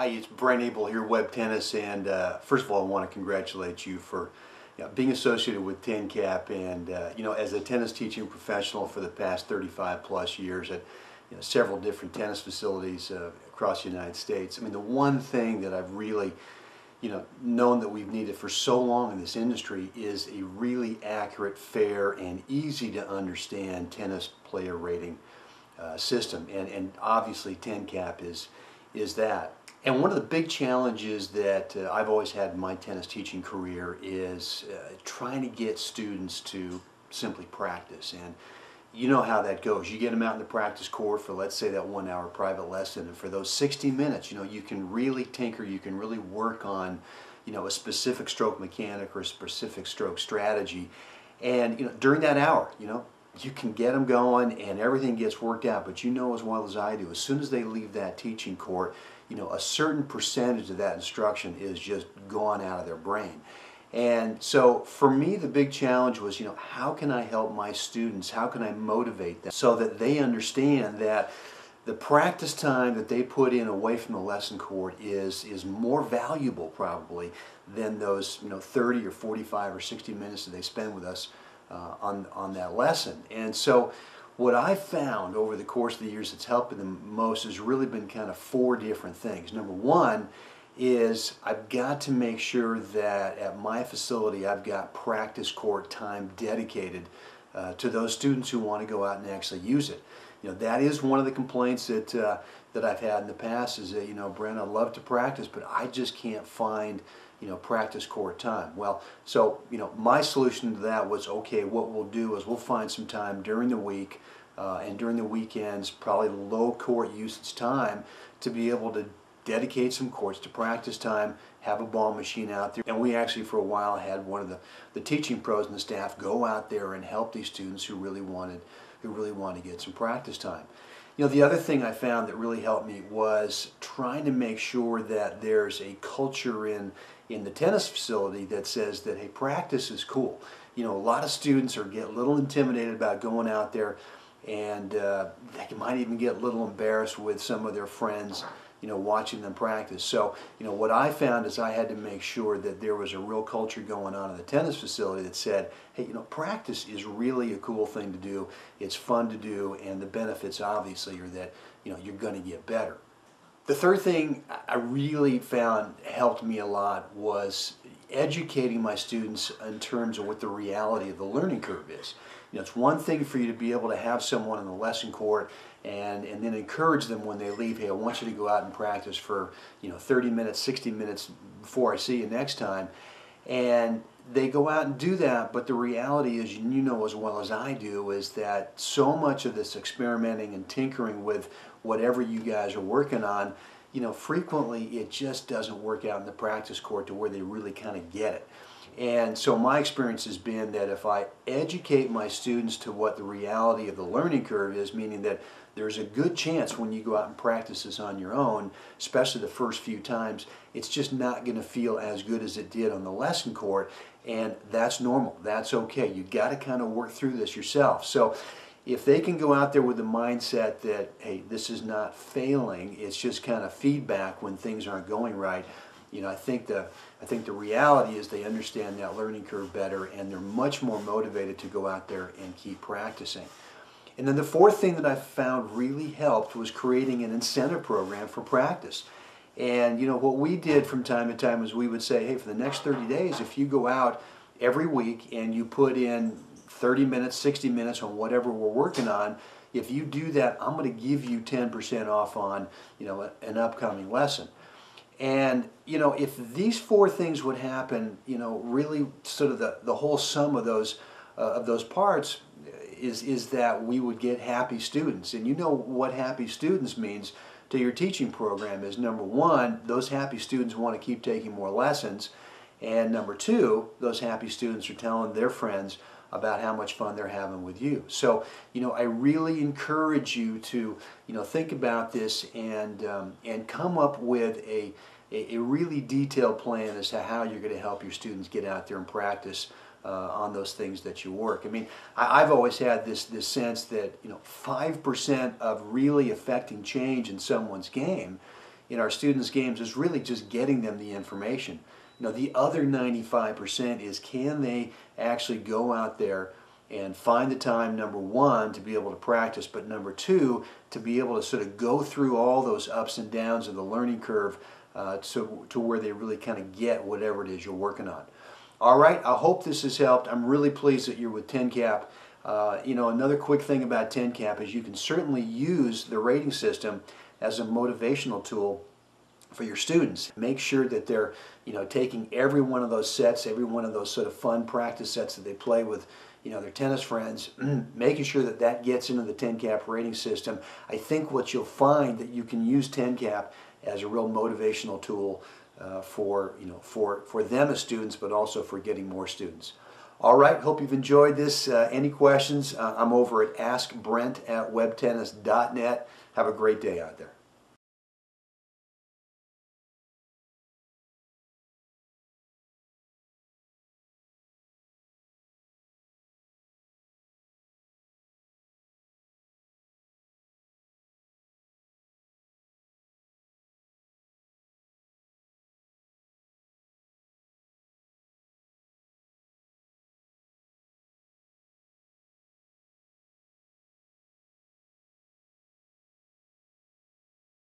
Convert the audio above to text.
Hi, it's Brent Abel here, WebTennis, and first of all, I want to congratulate you for being associated with Tencap, and as a tennis teaching professional for the past 35 plus years at several different tennis facilities across the United States. I mean, the one thing that I've really known that we've needed for so long in this industry is a really accurate, fair, and easy to understand tennis player rating system, and obviously Tencap is that. And one of the big challenges that I've always had in my tennis teaching career is trying to get students to simply practice. And you know how that goes. You get them out in the practice court for, let's say, that 1 hour private lesson, and for those 60 minutes, you can really tinker, you can really work on, a specific stroke mechanic or a specific stroke strategy. And during that hour, you can get them going and everything gets worked out, but you know as well as I do, as soon as they leave that teaching court, a certain percentage of that instruction is just gone out of their brain. And so for me, the big challenge was, how can I help my students? How can I motivate them so that they understand that the practice time that they put in away from the lesson court is more valuable probably than those 30 or 45 or 60 minutes that they spend with us on that lesson. And so what I've found over the course of the years that's helping them most has really been kind of 4 different things. Number one is I've got to make sure that at my facility I've got practice court time dedicated to those students who want to go out and actually use it. That is one of the complaints that I've had in the past is that, Brent, I love to practice, but I just can't find practice court time. Well, so, my solution to that was, okay, what we'll do is we'll find some time during the week and during the weekends, probably low court usage time, to be able to dedicate some courts to practice time, have a ball machine out there. And we actually for a while had one of the teaching pros and the staff go out there and help these students who really wanted to get some practice time. The other thing I found that really helped me was trying to make sure that there's a culture in the tennis facility that says that, hey, practice is cool. A lot of students get a little intimidated about going out there, and they might even get a little embarrassed with some of their friends watching them practice. So, what I found is I had to make sure that there was a real culture going on in the tennis facility that said, hey, practice is really a cool thing to do, it's fun to do, and the benefits obviously are that, you're going to get better. The third thing I really found helped me a lot was educating my students in terms of what the reality of the learning curve is. It's one thing for you to be able to have someone in the lesson court and then encourage them when they leave, hey, I want you to go out and practice for 30 minutes, 60 minutes before I see you next time. And they go out and do that, but the reality is, as well as I do, is that so much of this experimenting and tinkering with whatever you guys are working on, frequently it just doesn't work out in the practice court to where they really kind of get it. And so my experience has been that if I educate my students to what the reality of the learning curve is, meaning that there's a good chance when you go out and practice this on your own, especially the first few times, it's just not going to feel as good as it did on the lesson court, and that's normal. That's okay. You got to kind of work through this yourself. So if they can go out there with the mindset that, hey, this is not failing, it's just kind of feedback when things aren't going right, I think the reality is they understand that learning curve better, and they're much more motivated to go out there and keep practicing. And then the fourth thing that I found really helped was creating an incentive program for practice. And what we did from time to time is we would say, hey, for the next 30 days, if you go out every week and you put in 30 minutes, 60 minutes on whatever we're working on, if you do that, I'm going to give you 10% off on an upcoming lesson. And if these 4 things would happen, really sort of the whole sum of those parts is that we would get happy students. And what happy students means to your teaching program is, number one, those happy students want to keep taking more lessons, and number two, those happy students are telling their friends about how much fun they're having with you. So, I really encourage you to, think about this and come up with a really detailed plan as to how you're going to help your students get out there and practice on those things that you work. I mean, I've always had this sense that 5% of really affecting change in someone's game in our students' games is really just getting them the information. You know, the other 95% is, can they actually go out there and find the time, number one, to be able to practice, but number two, to be able to sort of go through all those ups and downs of the learning curve to where they really kind of get whatever it is you're working on. All right, I hope this has helped. I'm really pleased that you're with Tencap. You know, another quick thing about Tencap is you can certainly use the rating system as a motivational tool for your students. Make sure that they're, you know, taking every one of those sets, every one of those sort of fun practice sets that they play with, you know, their tennis friends, making sure that that gets into the Tencap rating system. I think what you'll find that you can use Tencap as a real motivational tool for, you know, for them as students, but also for getting more students. All right, hope you've enjoyed this. Any questions? I'm over at askbrent@webtennis.net. Have a great day out there.